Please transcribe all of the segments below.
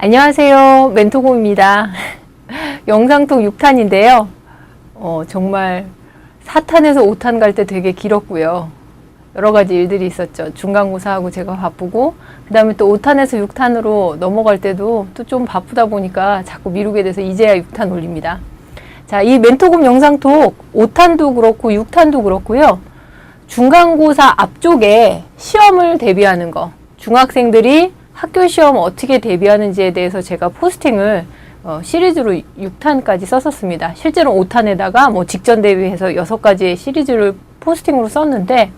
안녕하세요. 멘토곰입니다. 영상톡 6탄인데요. 정말 4탄에서 5탄 갈 때 되게 길었고요. 여러 가지 일들이 있었죠. 중간고사하고 제가 바쁘고, 그 다음에 또 5탄에서 6탄으로 넘어갈 때도 또 좀 바쁘다 보니까 자꾸 미루게 돼서 이제야 6탄 올립니다. 자, 이 멘토곰 영상톡 5탄도 그렇고 6탄도 그렇고요. 중간고사 앞쪽에 시험을 대비하는 거, 중학생들이 학교 시험 어떻게 대비하는지에 대해서 제가 포스팅을 시리즈로 6탄까지 썼었습니다. 실제로 5탄에다가 뭐 직전 대비해서 6가지의 시리즈를 포스팅으로 썼는데,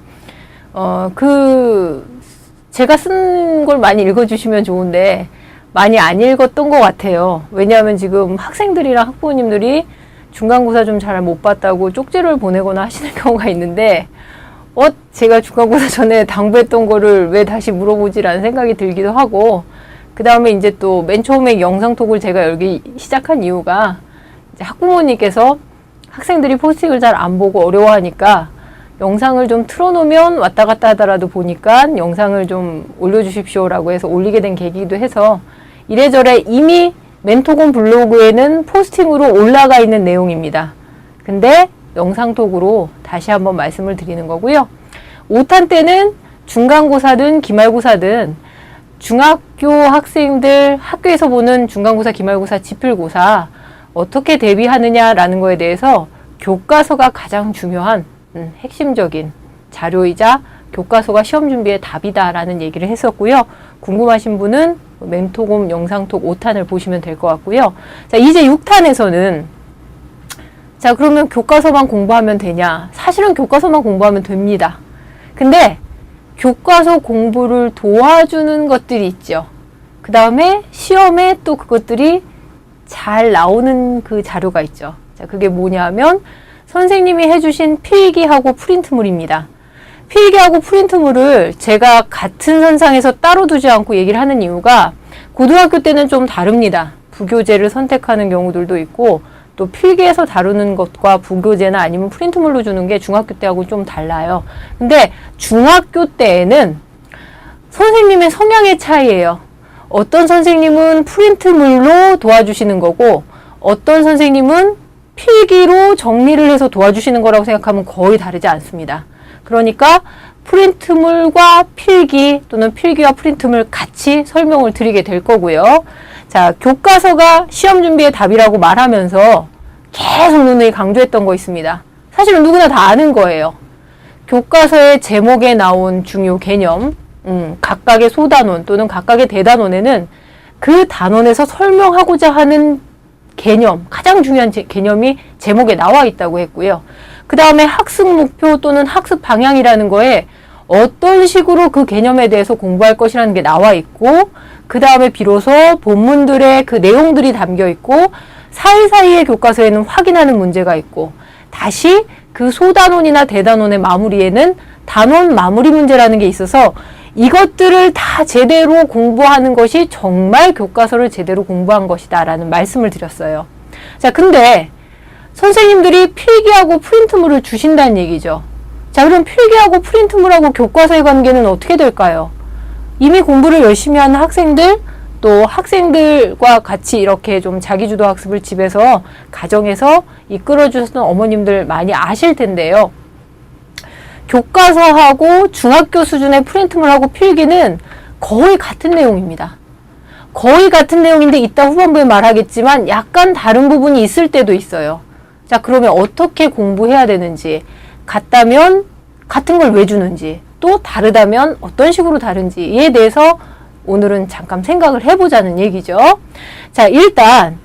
제가 쓴 걸 많이 읽어주시면 좋은데, 많이 안 읽었던 것 같아요. 왜냐하면 지금 학생들이랑 학부모님들이 중간고사 좀 잘 못 봤다고 쪽지를 보내거나 하시는 경우가 있는데, 제가 중간고사 전에 당부했던 거를 왜 다시 물어보지라는 생각이 들기도 하고, 그 다음에 이제 또 맨 처음에 영상톡을 제가 열기 시작한 이유가, 이제 학부모님께서 학생들이 포스팅을 잘 안 보고 어려워하니까 영상을 좀 틀어놓으면 왔다 갔다 하더라도 보니까 영상을 좀 올려주십시오라고 해서 올리게 된 계기이기도 해서, 이래저래 이미 멘토곰 블로그에는 포스팅으로 올라가 있는 내용입니다. 근데 영상톡으로 다시 한번 말씀을 드리는 거고요. 5탄 때는 중간고사든 기말고사든 중학교 학생들 학교에서 보는 중간고사, 기말고사, 지필고사 어떻게 대비하느냐라는 거에 대해서 교과서가 가장 중요한 핵심적인 자료이자 교과서가 시험 준비의 답이다라는 얘기를 했었고요. 궁금하신 분은 멘토곰 영상톡 5탄을 보시면 될 것 같고요. 자, 이제 6탄에서는 자, 그러면 교과서만 공부하면 되냐? 사실은 교과서만 공부하면 됩니다. 근데 교과서 공부를 도와주는 것들이 있죠. 그 다음에 시험에 또 그것들이 잘 나오는 그 자료가 있죠. 자, 그게 뭐냐면 선생님이 해주신 필기하고 프린트물입니다. 필기하고 프린트물을 제가 같은 선상에서 따로 두지 않고 얘기를 하는 이유가, 고등학교 때는 좀 다릅니다. 부교재를 선택하는 경우들도 있고, 또 필기에서 다루는 것과 부교재나 아니면 프린트물로 주는 게 중학교 때하고 좀 달라요. 근데 중학교 때에는 선생님의 성향의 차이예요. 어떤 선생님은 프린트물로 도와주시는 거고, 어떤 선생님은 필기로 정리를 해서 도와주시는 거라고 생각하면 거의 다르지 않습니다. 그러니까 프린트물과 필기 또는 필기와 프린트물 같이 설명을 드리게 될 거고요. 자, 교과서가 시험 준비의 답이라고 말하면서 계속 누누이 강조했던 거 있습니다. 사실은 누구나 다 아는 거예요. 교과서의 제목에 나온 중요 개념, 각각의 소단원 또는 각각의 대단원에는 그 단원에서 설명하고자 하는 개념, 가장 중요한 개념이 제목에 나와 있다고 했고요. 그 다음에 학습 목표 또는 학습 방향이라는 거에 어떤 식으로 그 개념에 대해서 공부할 것이라는 게 나와 있고, 그 다음에 비로소 본문들의 그 내용들이 담겨 있고, 사이사이의 교과서에는 확인하는 문제가 있고, 다시 그 소단원이나 대단원의 마무리에는 단원 마무리 문제라는 게 있어서, 이것들을 다 제대로 공부하는 것이 정말 교과서를 제대로 공부한 것이다 라는 말씀을 드렸어요. 자, 근데 선생님들이 필기하고 프린트물을 주신다는 얘기죠. 자, 그럼 필기하고 프린트물하고 교과서의 관계는 어떻게 될까요? 이미 공부를 열심히 하는 학생들, 또 학생들과 같이 이렇게 좀 자기주도 학습을 집에서, 가정에서 이끌어주셨던 어머님들 많이 아실 텐데요. 교과서하고 중학교 수준의 프린트물하고 필기는 거의 같은 내용입니다. 거의 같은 내용인데 이따 후반부에 말하겠지만 약간 다른 부분이 있을 때도 있어요. 자, 그러면 어떻게 공부해야 되는지, 같다면 같은 걸 왜 주는지, 또 다르다면 어떤 식으로 다른지에 대해서 오늘은 잠깐 생각을 해보자는 얘기죠. 자, 일단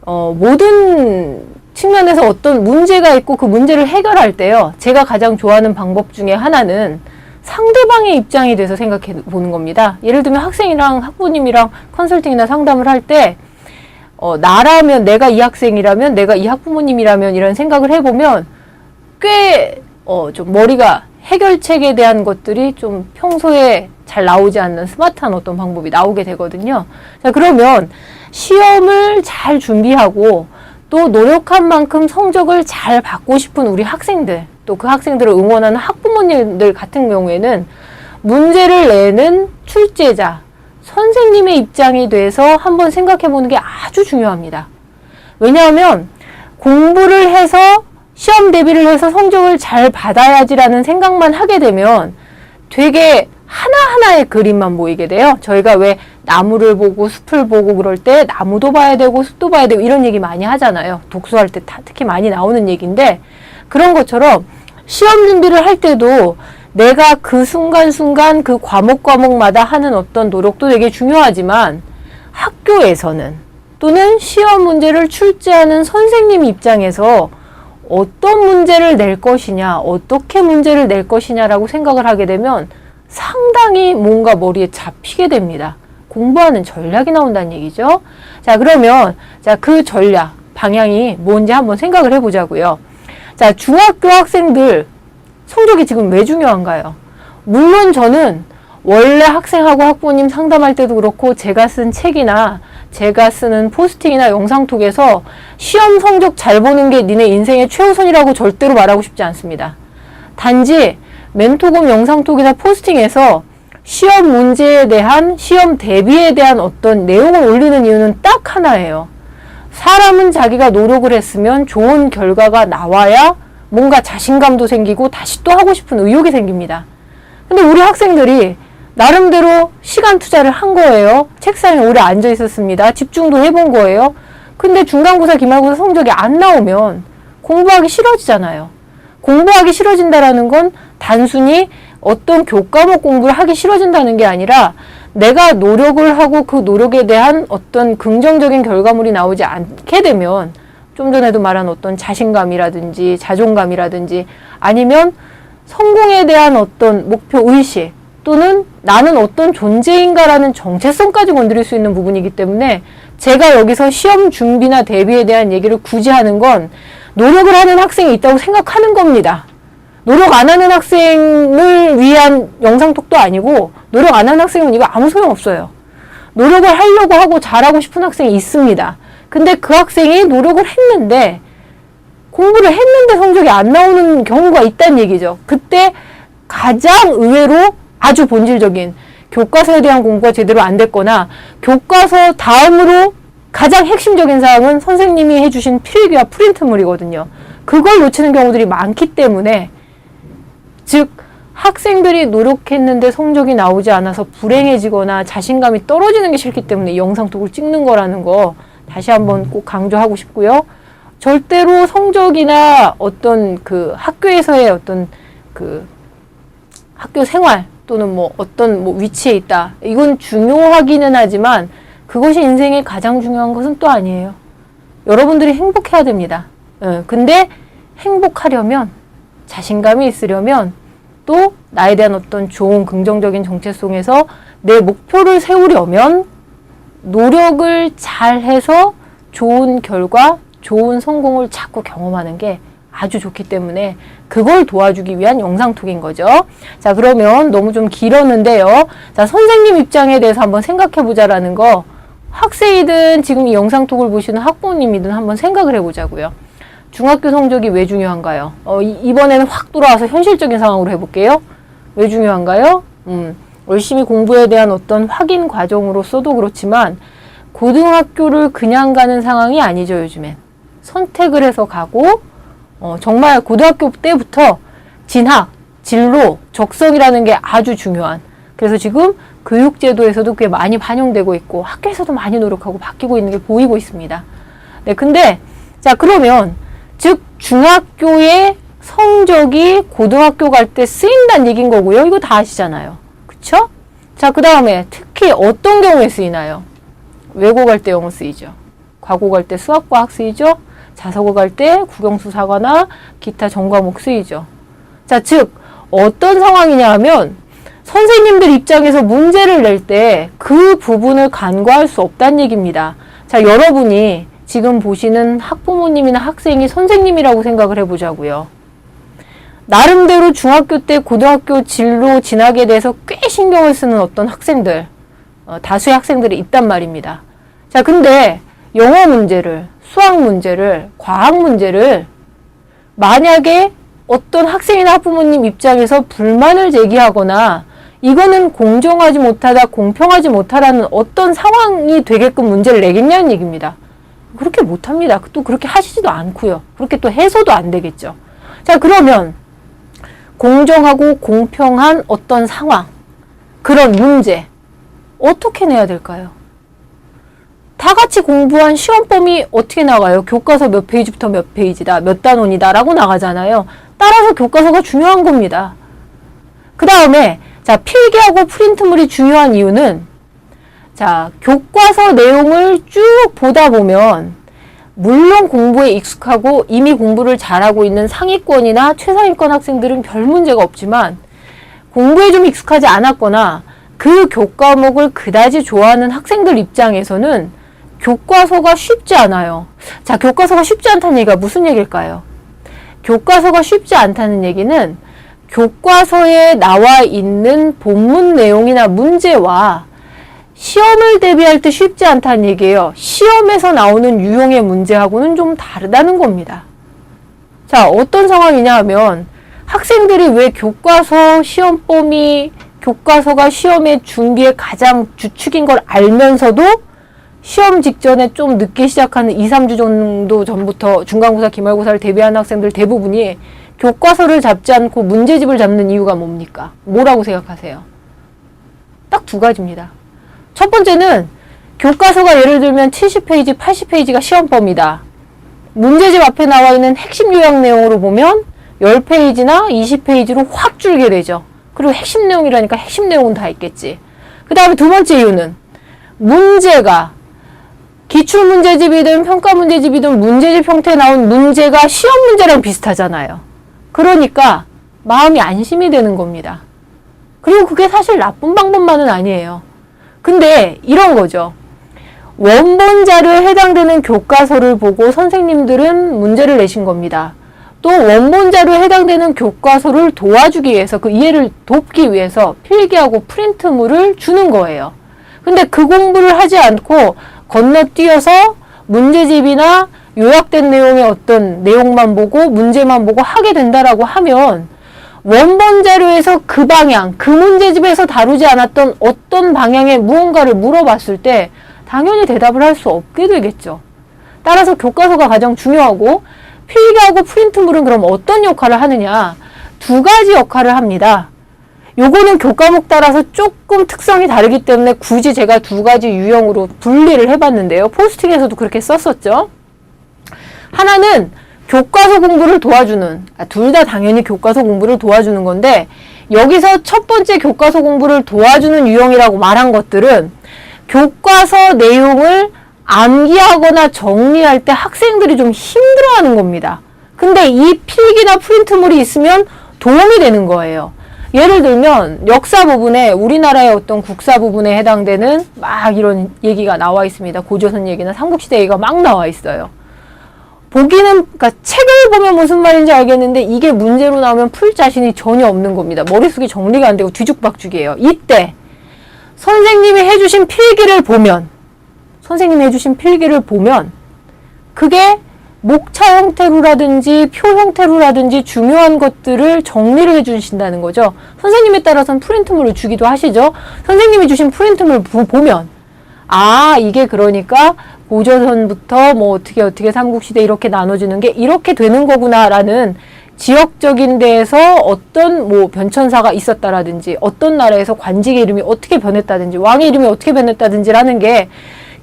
모든 측면에서 어떤 문제가 있고 그 문제를 해결할 때요, 제가 가장 좋아하는 방법 중에 하나는 상대방의 입장이 돼서 생각해 보는 겁니다. 예를 들면 학생이랑 학부모님이랑 컨설팅이나 상담을 할 때 나라면, 내가 이 학생이라면, 내가 이 학부모님이라면 이런 생각을 해보면 꽤 좀 머리가, 해결책에 대한 것들이 좀 평소에 잘 나오지 않는 스마트한 어떤 방법이 나오게 되거든요. 자, 그러면 시험을 잘 준비하고 또 노력한 만큼 성적을 잘 받고 싶은 우리 학생들, 또 그 학생들을 응원하는 학부모님들 같은 경우에는 문제를 내는 출제자 선생님의 입장이 돼서 한번 생각해 보는 게 아주 중요합니다. 왜냐하면 공부를 해서 시험 대비를 해서 성적을 잘 받아야지라는 생각만 하게 되면 되게 하나하나의 그림만 보이게 돼요. 저희가 왜 나무를 보고 숲을 보고 그럴 때 나무도 봐야 되고 숲도 봐야 되고 이런 얘기 많이 하잖아요. 독서할 때 특히 많이 나오는 얘기인데, 그런 것처럼 시험 준비를 할 때도 내가 그 순간순간 그 과목마다 하는 어떤 노력도 되게 중요하지만, 학교에서는 또는 시험 문제를 출제하는 선생님 입장에서 어떤 문제를 낼 것이냐, 어떻게 문제를 낼 것이냐라고 생각을 하게 되면 상당히 뭔가 머리에 잡히게 됩니다. 공부하는 전략이 나온다는 얘기죠. 자, 그러면 그 전략, 방향이 뭔지 한번 생각을 해보자고요. 자, 중학교 학생들 성적이 지금 왜 중요한가요? 물론 저는 원래 학생하고 학부모님 상담할 때도 그렇고 제가 쓴 책이나 제가 쓰는 포스팅이나 영상톡에서 시험 성적 잘 보는 게 니네 인생의 최우선이라고 절대로 말하고 싶지 않습니다. 단지 멘토금 영상톡이나 포스팅에서 시험 문제에 대한, 시험 대비에 대한 어떤 내용을 올리는 이유는 딱 하나예요. 사람은 자기가 노력을 했으면 좋은 결과가 나와야 뭔가 자신감도 생기고 다시 또 하고 싶은 의욕이 생깁니다. 근데 우리 학생들이 나름대로 시간 투자를 한 거예요. 책상에 오래 앉아 있었습니다. 집중도 해본 거예요. 근데 중간고사, 기말고사 성적이 안 나오면 공부하기 싫어지잖아요. 공부하기 싫어진다라는 건 단순히 어떤 교과목 공부를 하기 싫어진다는 게 아니라 내가 노력을 하고 그 노력에 대한 어떤 긍정적인 결과물이 나오지 않게 되면, 좀 전에도 말한 어떤 자신감이라든지 자존감이라든지 아니면 성공에 대한 어떤 목표 의식 또는 나는 어떤 존재인가라는 정체성까지 건드릴 수 있는 부분이기 때문에, 제가 여기서 시험 준비나 대비에 대한 얘기를 굳이 하는 건 노력을 하는 학생이 있다고 생각하는 겁니다. 노력 안 하는 학생을 위한 영상톡도 아니고, 노력 안 하는 학생은 이거 아무 소용없어요. 노력을 하려고 하고 잘하고 싶은 학생이 있습니다. 근데 그 학생이 노력을 했는데, 공부를 했는데 성적이 안 나오는 경우가 있다는 얘기죠. 그때 가장 의외로 아주 본질적인 교과서에 대한 공부가 제대로 안 됐거나, 교과서 다음으로 가장 핵심적인 사항은 선생님이 해주신 필기와 프린트물이거든요. 그걸 놓치는 경우들이 많기 때문에, 즉 학생들이 노력했는데 성적이 나오지 않아서 불행해지거나 자신감이 떨어지는 게 싫기 때문에 영상톡을 찍는 거라는 거 다시 한번 꼭 강조하고 싶고요. 절대로 성적이나 어떤 그 학교에서의 어떤 그 학교 생활 또는 뭐 어떤 뭐 위치에 있다, 이건 중요하기는 하지만 그것이 인생의 가장 중요한 것은 또 아니에요. 여러분들이 행복해야 됩니다. 근데 행복하려면, 자신감이 있으려면, 또 나에 대한 어떤 좋은 긍정적인 정체성에서 내 목표를 세우려면 노력을 잘해서 좋은 결과, 좋은 성공을 자꾸 경험하는 게 아주 좋기 때문에 그걸 도와주기 위한 영상톡인 거죠. 자, 그러면 너무 좀 길었는데요. 자, 선생님 입장에 대해서 한번 생각해 보자라는 거, 학생이든 지금 이 영상톡을 보시는 학부모님이든 한번 생각을 해보자고요. 중학교 성적이 왜 중요한가요? 이번에는 확 돌아와서 현실적인 상황으로 해볼게요. 왜 중요한가요? 열심히 공부에 대한 어떤 확인 과정으로서도 그렇지만 고등학교를 그냥 가는 상황이 아니죠, 요즘엔. 선택을 해서 가고, 정말 고등학교 때부터 진학, 진로, 적성이라는 게 아주 중요한, 그래서 지금 교육제도에서도 꽤 많이 반영되고 있고 학교에서도 많이 노력하고 바뀌고 있는 게 보이고 있습니다. 네, 근데 자, 그러면 즉 중학교의 성적이 고등학교 갈 때 쓰인다는 얘기인 거고요. 이거 다 아시잖아요. 그쵸? 자, 그 다음에 특히 어떤 경우에 쓰이나요? 외고 갈 때 영어 쓰이죠. 과고 갈 때 수학과학 쓰이죠. 자사고 갈 때 국영수사과나 기타 전과목 쓰이죠. 자, 즉 어떤 상황이냐 하면 선생님들 입장에서 문제를 낼 때 그 부분을 간과할 수 없다는 얘기입니다. 자, 여러분이 지금 보시는 학부모님이나 학생이 선생님이라고 생각을 해보자고요. 나름대로 중학교 때 고등학교 진로 진학에 대해서 꽤 신경을 쓰는 어떤 학생들, 다수의 학생들이 있단 말입니다. 자, 근데 영어 문제를, 수학 문제를, 과학 문제를 만약에 어떤 학생이나 학부모님 입장에서 불만을 제기하거나 이거는 공정하지 못하다, 공평하지 못하다는 어떤 상황이 되게끔 문제를 내겠냐는 얘기입니다. 그렇게 못합니다. 또 그렇게 하시지도 않고요. 그렇게 또 해서도 안 되겠죠. 자, 그러면 공정하고 공평한 어떤 상황, 그런 문제 어떻게 내야 될까요? 다 같이 공부한 시험범위 어떻게 나가요? 교과서 몇 페이지부터 몇 페이지다, 몇 단원이다 라고 나가잖아요. 따라서 교과서가 중요한 겁니다. 그 다음에 자, 필기하고 프린트물이 중요한 이유는 자, 교과서 내용을 쭉 보다 보면 물론 공부에 익숙하고 이미 공부를 잘하고 있는 상위권이나 최상위권 학생들은 별 문제가 없지만 공부에 좀 익숙하지 않았거나 그 교과목을 그다지 좋아하는 학생들 입장에서는 교과서가 쉽지 않아요. 자, 교과서가 쉽지 않다는 얘기가 무슨 얘기일까요? 교과서가 쉽지 않다는 얘기는 교과서에 나와 있는 본문 내용이나 문제와 시험을 대비할 때 쉽지 않다는 얘기예요. 시험에서 나오는 유형의 문제하고는 좀 다르다는 겁니다. 자, 어떤 상황이냐 하면 학생들이 왜 교과서 시험 범위, 교과서가 시험의 준비에 가장 주축인 걸 알면서도 시험 직전에 좀 늦게 시작하는 2, 3주 정도 전부터 중간고사, 기말고사를 대비하는 학생들 대부분이 교과서를 잡지 않고 문제집을 잡는 이유가 뭡니까? 뭐라고 생각하세요? 딱 두 가지입니다. 첫 번째는 교과서가 예를 들면 70페이지, 80페이지가 시험범위다. 문제집 앞에 나와 있는 핵심 요약 내용으로 보면 10페이지나 20페이지로 확 줄게 되죠. 그리고 핵심 내용이라니까 핵심 내용은 다 있겠지. 그 다음에 두 번째 이유는 문제가 기출문제집이든 평가문제집이든 문제집 형태에 나온 문제가 시험 문제랑 비슷하잖아요. 그러니까 마음이 안심이 되는 겁니다. 그리고 그게 사실 나쁜 방법만은 아니에요. 근데 이런 거죠. 원본 자료에 해당되는 교과서를 보고 선생님들은 문제를 내신 겁니다. 또 원본 자료에 해당되는 교과서를 도와주기 위해서 그 이해를 돕기 위해서 필기하고 프린트물을 주는 거예요. 근데 그 공부를 하지 않고 건너뛰어서 문제집이나 요약된 내용의 어떤 내용만 보고 문제만 보고 하게 된다라고 하면 원본 자료에서 그 방향, 그 문제집에서 다루지 않았던 어떤 방향의 무언가를 물어봤을 때 당연히 대답을 할 수 없게 되겠죠. 따라서 교과서가 가장 중요하고 필기하고 프린트물은 그럼 어떤 역할을 하느냐? 두 가지 역할을 합니다. 요거는 교과목 따라서 조금 특성이 다르기 때문에 굳이 제가 두 가지 유형으로 분리를 해봤는데요. 포스팅에서도 그렇게 썼었죠. 하나는 교과서 공부를 도와주는, 둘 다 당연히 교과서 공부를 도와주는 건데 여기서 첫 번째 교과서 공부를 도와주는 유형이라고 말한 것들은 교과서 내용을 암기하거나 정리할 때 학생들이 좀 힘들어하는 겁니다. 근데 이 필기나 프린트물이 있으면 도움이 되는 거예요. 예를 들면 역사 부분에 우리나라의 어떤 국사 부분에 해당되는 막 이런 얘기가 나와 있습니다. 고조선 얘기나 삼국시대 얘기가 막 나와 있어요. 보기는, 그러니까 책을 보면 무슨 말인지 알겠는데 이게 문제로 나오면 풀 자신이 전혀 없는 겁니다. 머릿속이 정리가 안 되고 뒤죽박죽이에요. 이때 선생님이 해주신 필기를 보면 그게 목차 형태로라든지 표 형태로라든지 중요한 것들을 정리를 해주신다는 거죠. 선생님에 따라서는 프린트물을 주기도 하시죠. 선생님이 주신 프린트물을 보면 아, 이게 그러니까 고조선부터 뭐 어떻게 삼국시대 이렇게 나눠지는 게 이렇게 되는 거구나라는 지역적인 데에서 어떤 뭐 변천사가 있었다라든지 어떤 나라에서 관직의 이름이 어떻게 변했다든지 왕의 이름이 어떻게 변했다든지라는 게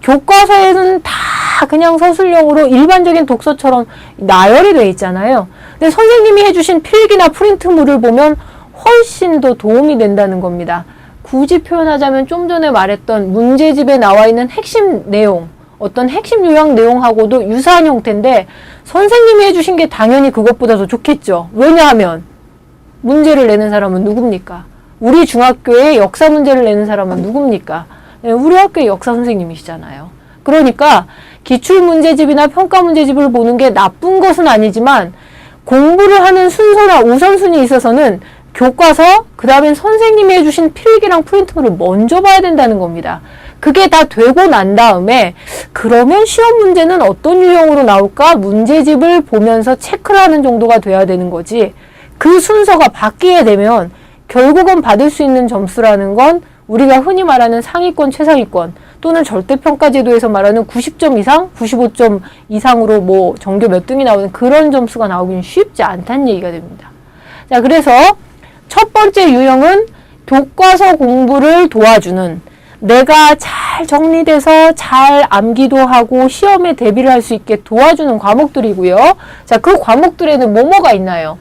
교과서에는 다 그냥 서술형으로 일반적인 독서처럼 나열이 돼 있잖아요. 근데 선생님이 해주신 필기나 프린트물을 보면 훨씬 더 도움이 된다는 겁니다. 굳이 표현하자면 좀 전에 말했던 문제집에 나와 있는 핵심 내용, 어떤 핵심 요약 내용하고도 유사한 형태인데 선생님이 해주신 게 당연히 그것보다 더 좋겠죠. 왜냐하면 문제를 내는 사람은 누굽니까? 우리 중학교에 역사 문제를 내는 사람은 누굽니까? 네, 우리 학교의 역사 선생님이시잖아요. 그러니까 기출문제집이나 평가문제집을 보는 게 나쁜 것은 아니지만 공부를 하는 순서나 우선순위에 있어서는 교과서, 그 다음엔 선생님이 해주신 필기랑 프린트물을 먼저 봐야 된다는 겁니다. 그게 다 되고 난 다음에 그러면 시험 문제는 어떤 유형으로 나올까? 문제집을 보면서 체크를 하는 정도가 돼야 되는 거지. 그 순서가 바뀌게 되면 결국은 받을 수 있는 점수라는 건 우리가 흔히 말하는 상위권, 최상위권 또는 절대평가제도에서 말하는 90점 이상, 95점 이상으로 뭐 전교 몇 등이 나오는 그런 점수가 나오긴 쉽지 않다는 얘기가 됩니다. 자, 그래서 첫 번째 유형은 교과서 공부를 도와주는, 내가 잘 정리돼서 잘 암기도 하고 시험에 대비를 할 수 있게 도와주는 과목들이고요. 자, 그 과목들에는 뭐가 있나요?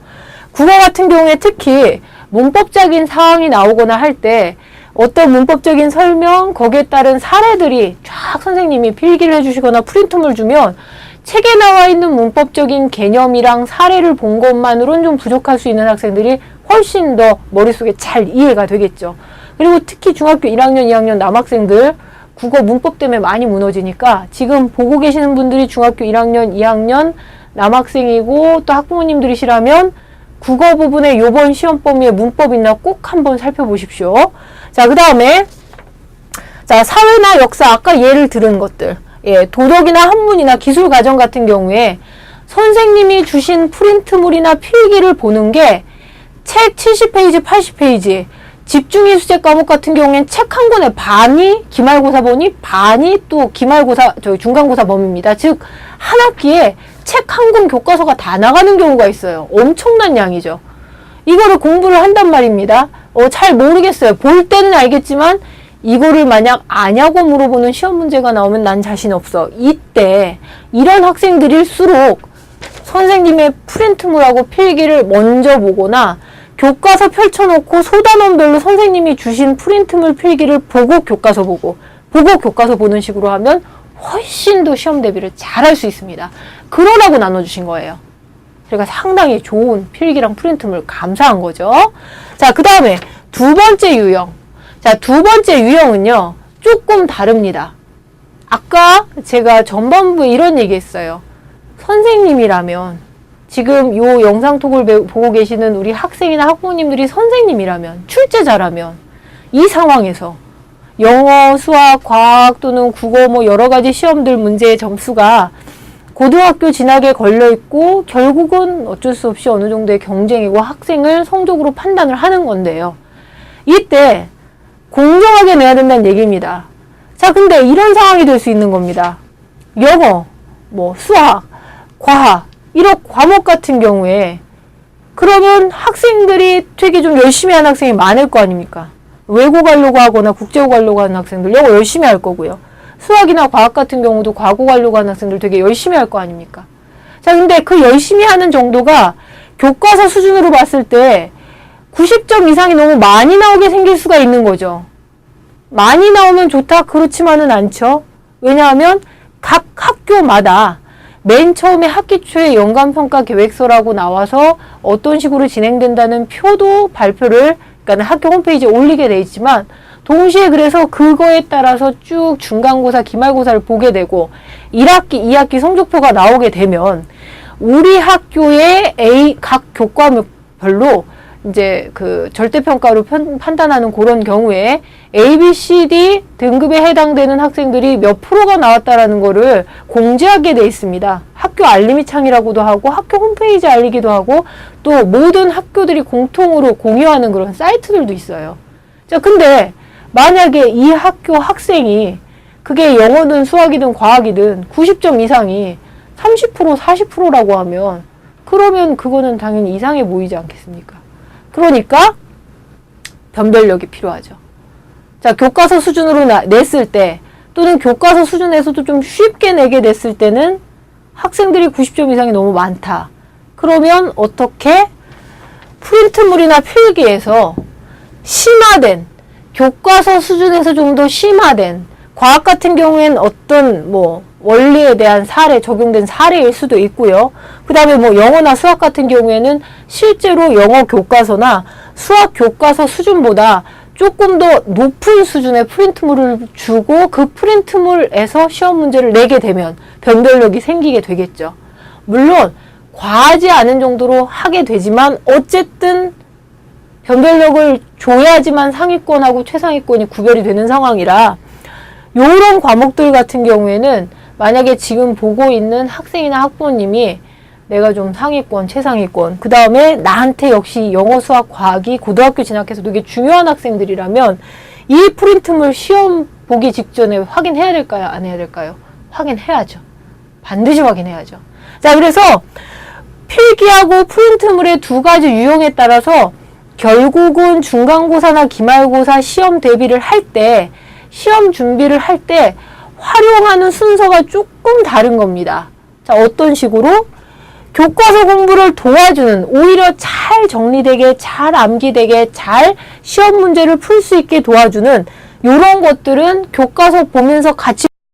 국어 같은 경우에 특히 문법적인 사항이 나오거나 할 때 어떤 문법적인 설명, 거기에 따른 사례들이 쫙 선생님이 필기를 해주시거나 프린트물 주면 책에 나와 있는 문법적인 개념이랑 사례를 본 것만으로는 좀 부족할 수 있는 학생들이 훨씬 더 머릿속에 잘 이해가 되겠죠. 그리고 특히 중학교 1학년, 2학년 남학생들 국어 문법 때문에 많이 무너지니까 지금 보고 계시는 분들이 중학교 1학년, 2학년 남학생이고 또 학부모님들이시라면 국어 부분에 요번 시험 범위에 문법이나 꼭 한번 살펴보십시오. 자, 그 다음에 자, 사회나 역사, 아까 예를 들은 것들, 예, 도덕이나 한문이나 기술 과정 같은 경우에 선생님이 주신 프린트물이나 필기를 보는 게 책 70페이지, 80페이지, 집중이 수제 과목 같은 경우에는 책 한 권에 반이 기말고사 범위, 반이 또 기말고사, 중간고사 범위입니다. 즉, 한 학기에 책 한 권 교과서가 다 나가는 경우가 있어요. 엄청난 양이죠. 이거를 공부를 한단 말입니다. 잘 모르겠어요. 볼 때는 알겠지만 이거를 만약 아냐고 물어보는 시험 문제가 나오면 난 자신 없어. 이때 이런 학생들일수록 선생님의 프린트물하고 필기를 먼저 보거나 교과서 펼쳐놓고 소단원별로 선생님이 주신 프린트물 필기를 보고 교과서 보고 교과서 보는 식으로 하면 훨씬 더 시험 대비를 잘할 수 있습니다. 그러라고 나눠주신 거예요. 그러니까 상당히 좋은 필기랑 프린트물 감사한 거죠. 자, 그 다음에 두 번째 유형. 자, 두 번째 유형은요, 조금 다릅니다. 아까 제가 전반부에 이런 얘기 했어요. 선생님이라면, 지금 요 영상톡을 보고 계시는 우리 학생이나 학부모님들이 선생님이라면, 출제자라면, 이 상황에서 영어, 수학, 과학 또는 국어 뭐 여러 가지 시험들 문제의 점수가 고등학교 진학에 걸려있고 결국은 어쩔 수 없이 어느 정도의 경쟁이고 학생을 성적으로 판단을 하는 건데요. 이때 공정하게 내야 된다는 얘기입니다. 자, 근데 이런 상황이 될 수 있는 겁니다. 영어, 뭐 수학, 과학 이런 과목 같은 경우에 그러면 학생들이 되게 좀 열심히 하는 학생이 많을 거 아닙니까? 외고 가려고 하거나 국제고 가려고 하는 학생들 영어 열심히 할 거고요. 수학이나 과학 같은 경우도 과고 가려고 하는 학생들 되게 열심히 할 거 아닙니까? 자, 근데 그 열심히 하는 정도가 교과서 수준으로 봤을 때 90점 이상이 너무 많이 나오게 생길 수가 있는 거죠. 많이 나오면 좋다? 그렇지만은 않죠. 왜냐하면 각 학교마다 맨 처음에 학기 초에 연간평가 계획서라고 나와서 어떤 식으로 진행된다는 표도 발표를, 그러니까 학교 홈페이지에 올리게 돼 있지만 동시에 그래서 그거에 따라서 쭉 중간고사, 기말고사를 보게 되고 1학기, 2학기 성적표가 나오게 되면 우리 학교의 각 교과목별로 이제 그 절대평가로 판단하는 그런 경우에 A, B, C, D 등급에 해당되는 학생들이 몇 프로가 나왔다라는 거를 공지하게 돼 있습니다. 학교 알림이 창이라고도 하고 학교 홈페이지 알리기도 하고 또 모든 학교들이 공통으로 공유하는 그런 사이트들도 있어요. 자, 근데 만약에 이 학교 학생이 그게 영어든 수학이든 과학이든 90점 이상이 30%, 40%라고 하면 그러면 그거는 당연히 이상해 보이지 않겠습니까? 그러니까 변별력이 필요하죠. 자, 교과서 수준으로 냈을 때 또는 교과서 수준에서도 좀 쉽게 내게 됐을 때는 학생들이 90점 이상이 너무 많다. 그러면 어떻게 프린트물이나 필기에서 심화된 교과서 수준에서 좀 더 심화된 과학 같은 경우에는 어떤 뭐 원리에 대한 사례, 적용된 사례일 수도 있고요. 그 다음에 뭐 영어나 수학 같은 경우에는 실제로 영어 교과서나 수학 교과서 수준보다 조금 더 높은 수준의 프린트물을 주고 그 프린트물에서 시험 문제를 내게 되면 변별력이 생기게 되겠죠. 물론 과하지 않은 정도로 하게 되지만 어쨌든 변별력을 줘야지만 상위권하고 최상위권이 구별이 되는 상황이라 요런 과목들 같은 경우에는 만약에 지금 보고 있는 학생이나 학부모님이 내가 좀 상위권, 최상위권. 그 다음에 나한테 역시 영어, 수학, 과학이 고등학교 진학해서 되게 중요한 학생들이라면 이 프린트물 시험 보기 직전에 확인해야 될까요? 안 해야 될까요? 확인해야죠. 반드시 확인해야죠. 자, 그래서 필기하고 프린트물의 두 가지 유형에 따라서 결국은 중간고사나 기말고사 시험 대비를 할 때, 시험 준비를 할 때 활용하는 순서가 조금 다른 겁니다. 자, 어떤 식으로? 교과서 공부를 도와주는, 오히려 잘 정리되게, 잘 암기되게, 잘 시험 문제를 풀 수 있게 도와주는 이런 것들은 교과서 보면서 같이